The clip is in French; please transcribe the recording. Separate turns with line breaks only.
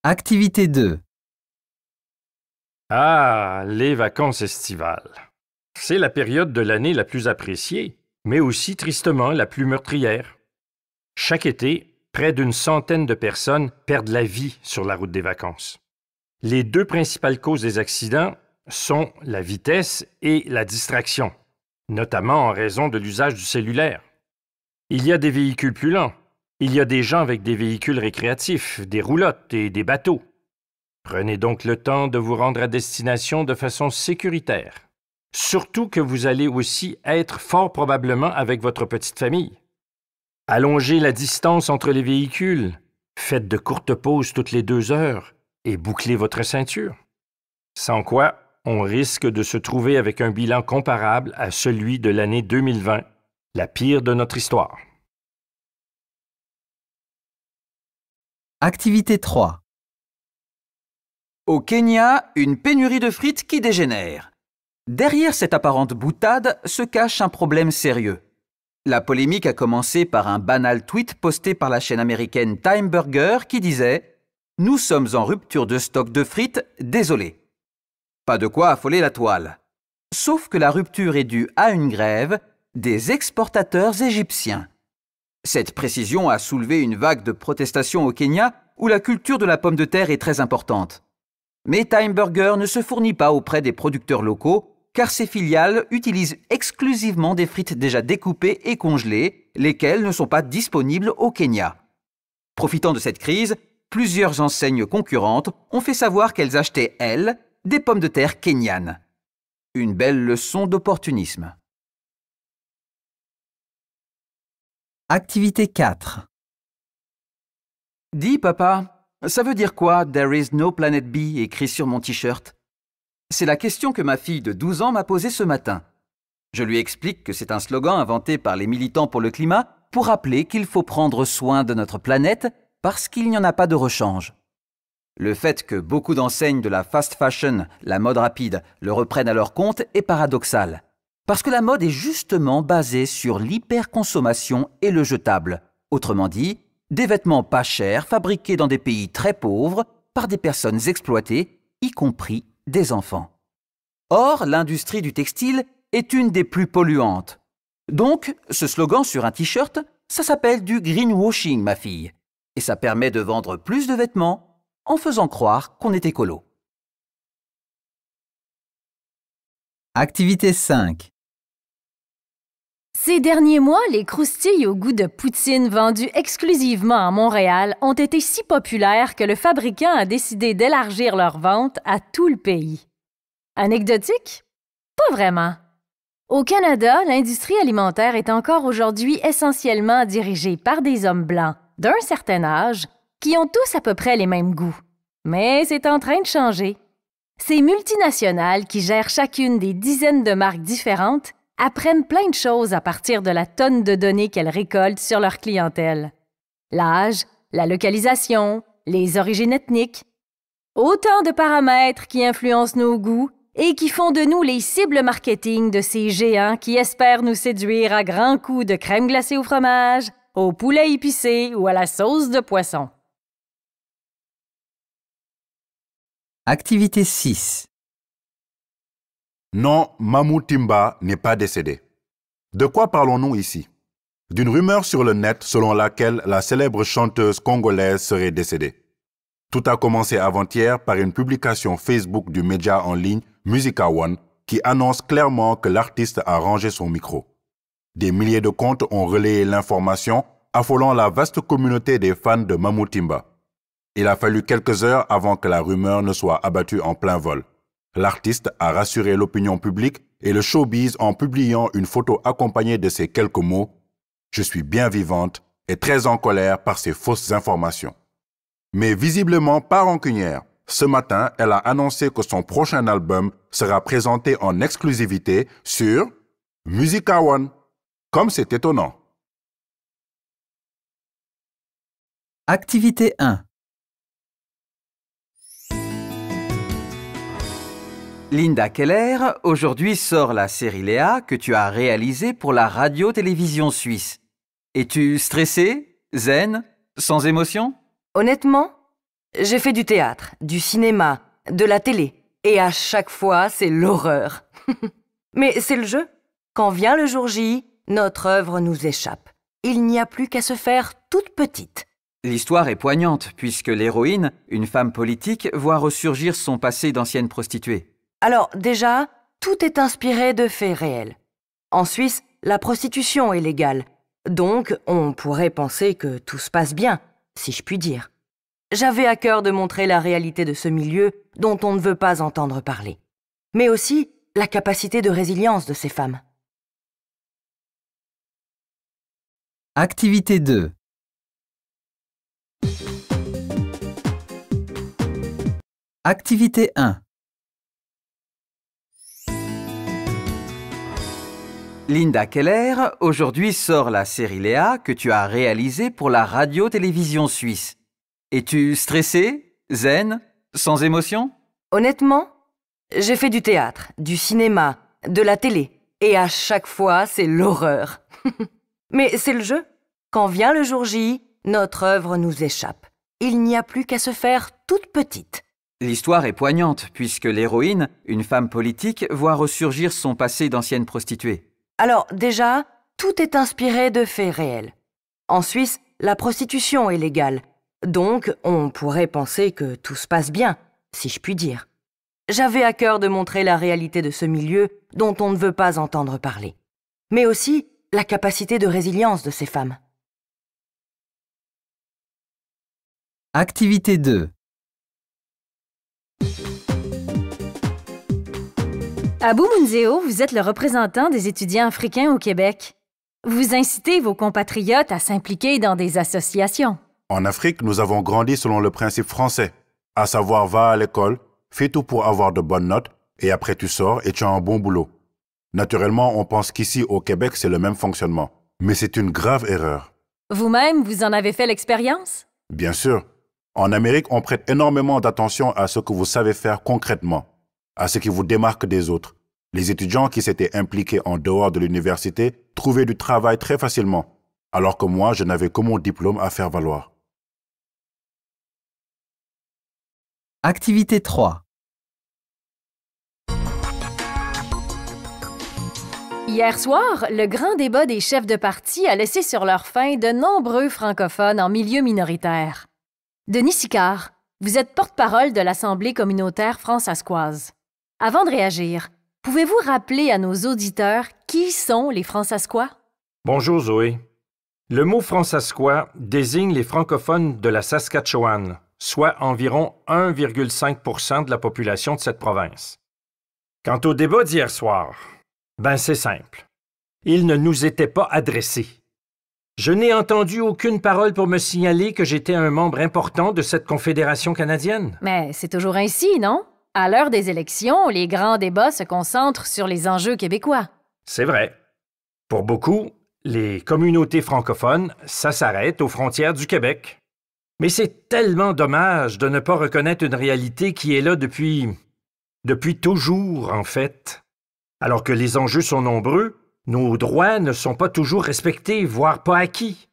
Activité 2.
Ah, les vacances estivales. C'est la période de l'année la plus appréciée, mais aussi tristement la plus meurtrière. Chaque été, près d'une centaine de personnes perdent la vie sur la route des vacances. Les deux principales causes des accidents sont la vitesse et la distraction, notamment en raison de l'usage du cellulaire. Il y a des véhicules plus lents. Il y a des gens avec des véhicules récréatifs, des roulottes et des bateaux. Prenez donc le temps de vous rendre à destination de façon sécuritaire. Surtout que vous allez aussi être fort probablement avec votre petite famille. Allongez la distance entre les véhicules, faites de courtes pauses toutes les 2 heures et bouclez votre ceinture. Sans quoi, on risque de se trouver avec un bilan comparable à celui de l'année 2020, la pire de notre histoire.
Activité 3.
Au Kenya, une pénurie de frites qui dégénère. Derrière cette apparente boutade se cache un problème sérieux. La polémique a commencé par un banal tweet posté par la chaîne américaine Time Burger qui disait « Nous sommes en rupture de stock de frites, désolé ». Pas de quoi affoler la toile. Sauf que la rupture est due à une grève des exportateurs égyptiens. Cette précision a soulevé une vague de protestations au Kenya où la culture de la pomme de terre est très importante. Mais Time Burger ne se fournit pas auprès des producteurs locaux car ses filiales utilisent exclusivement des frites déjà découpées et congelées, lesquelles ne sont pas disponibles au Kenya. Profitant de cette crise, plusieurs enseignes concurrentes ont fait savoir qu'elles achetaient, elles, des pommes de terre kenyanes. Une belle leçon d'opportunisme.
Activité 4.
Dis, papa, ça veut dire quoi « There is no planet B » écrit sur mon t-shirt? C'est la question que ma fille de 12 ans m'a posée ce matin. Je lui explique que c'est un slogan inventé par les militants pour le climat pour rappeler qu'il faut prendre soin de notre planète parce qu'il n'y en a pas de rechange. Le fait que beaucoup d'enseignes de la fast fashion, la mode rapide, le reprennent à leur compte est paradoxal. Parce que la mode est justement basée sur l'hyperconsommation et le jetable. Autrement dit, des vêtements pas chers fabriqués dans des pays très pauvres par des personnes exploitées, y compris des enfants. Or, l'industrie du textile est une des plus polluantes. Donc, ce slogan sur un t-shirt, ça s'appelle du greenwashing, ma fille. Et ça permet de vendre plus de vêtements en faisant croire qu'on est écolo.
Activité 5.
Ces derniers mois, les croustilles au goût de poutine vendues exclusivement à Montréal ont été si populaires que le fabricant a décidé d'élargir leur vente à tout le pays. Anecdotique? Pas vraiment. Au Canada, l'industrie alimentaire est encore aujourd'hui essentiellement dirigée par des hommes blancs d'un certain âge qui ont tous à peu près les mêmes goûts. Mais c'est en train de changer. Ces multinationales qui gèrent chacune des dizaines de marques différentes apprennent plein de choses à partir de la tonne de données qu'elles récoltent sur leur clientèle. L'âge, la localisation, les origines ethniques. Autant de paramètres qui influencent nos goûts et qui font de nous les cibles marketing de ces géants qui espèrent nous séduire à grands coups de crème glacée au fromage, au poulet épicé ou à la sauce de poisson.
Activité 6.
Non, Mamou Timba n'est pas décédé. De quoi parlons-nous ici? D'une rumeur sur le net selon laquelle la célèbre chanteuse congolaise serait décédée. Tout a commencé avant-hier par une publication Facebook du média en ligne Musica One qui annonce clairement que l'artiste a rangé son micro. Des milliers de comptes ont relayé l'information, affolant la vaste communauté des fans de Mamou Timba. Il a fallu quelques heures avant que la rumeur ne soit abattue en plein vol. L'artiste a rassuré l'opinion publique et le showbiz en publiant une photo accompagnée de ces quelques mots « Je suis bien vivante et très en colère par ces fausses informations ». Mais visiblement pas rancunière, ce matin, elle a annoncé que son prochain album sera présenté en exclusivité sur Musica One. Comme c'est étonnant.
Activité 1.
Linda Keller, aujourd'hui sort la série Léa que tu as réalisée pour la radio-télévision suisse. Es-tu stressée, zen, sans émotion?
Honnêtement, J'ai fait du théâtre, du cinéma, de la télé, et à chaque fois, c'est l'horreur. Mais c'est le jeu. Quand vient le jour J, notre œuvre nous échappe. Il n'y a plus qu'à se faire toute petite.
L'histoire est poignante, puisque l'héroïne, une femme politique, voit ressurgir son passé d'ancienne prostituée.
Alors déjà, tout est inspiré de faits réels. En Suisse, la prostitution est légale. Donc, on pourrait penser que tout se passe bien, si je puis dire. J'avais à cœur de montrer la réalité de ce milieu dont on ne veut pas entendre parler. Mais aussi la capacité de résilience de ces femmes.
Activité 2. Activité 1.
Linda Keller, aujourd'hui sort la série Léa que tu as réalisée pour la radio-télévision suisse. Es-tu stressée, zen, sans émotion?
Honnêtement, j'ai fait du théâtre, du cinéma, de la télé, et à chaque fois, c'est l'horreur. Mais c'est le jeu. Quand vient le jour J, notre œuvre nous échappe. Il n'y a plus qu'à se faire toute petite.
L'histoire est poignante, puisque l'héroïne, une femme politique, voit ressurgir son passé d'ancienne prostituée.
Alors déjà, tout est inspiré de faits réels. En Suisse, la prostitution est légale. Donc, on pourrait penser que tout se passe bien, si je puis dire. J'avais à cœur de montrer la réalité de ce milieu dont on ne veut pas entendre parler. Mais aussi la capacité de résilience de ces femmes.
Activité 2.
Abou Mounzeo, vous êtes le représentant des étudiants africains au Québec. Vous incitez vos compatriotes à s'impliquer dans des associations.
En Afrique, nous avons grandi selon le principe français, à savoir va à l'école, fais tout pour avoir de bonnes notes, et après tu sors et tu as un bon boulot. Naturellement, on pense qu'ici au Québec, c'est le même fonctionnement. Mais c'est une grave erreur.
Vous-même, vous en avez fait l'expérience?
Bien sûr. En Amérique, on prête énormément d'attention à ce que vous savez faire concrètement, à ce qui vous démarque des autres. Les étudiants qui s'étaient impliqués en dehors de l'université trouvaient du travail très facilement, alors que moi, je n'avais que mon diplôme à faire valoir.
Activité 3.
Hier soir, le grand débat des chefs de parti a laissé sur leur faim de nombreux francophones en milieu minoritaire. Denis Sicard, vous êtes porte-parole de l'Assemblée communautaire fransaskoise. Avant de réagir, pouvez-vous rappeler à nos auditeurs qui sont les Fransaskois?
Bonjour Zoé. Le mot fransaskois désigne les francophones de la Saskatchewan, soit environ 1,5 % de la population de cette province. Quant au débat d'hier soir, c'est simple. Il ne nous était pas adressé. Je n'ai entendu aucune parole pour me signaler que j'étais un membre important de cette confédération canadienne.
Mais c'est toujours ainsi, non? À l'heure des élections, les grands débats se concentrent sur les enjeux québécois.
C'est vrai. Pour beaucoup, les communautés francophones, ça s'arrête aux frontières du Québec. Mais c'est tellement dommage de ne pas reconnaître une réalité qui est là depuis toujours, en fait. Alors que les enjeux sont nombreux, nos droits ne sont pas toujours respectés, voire pas acquis.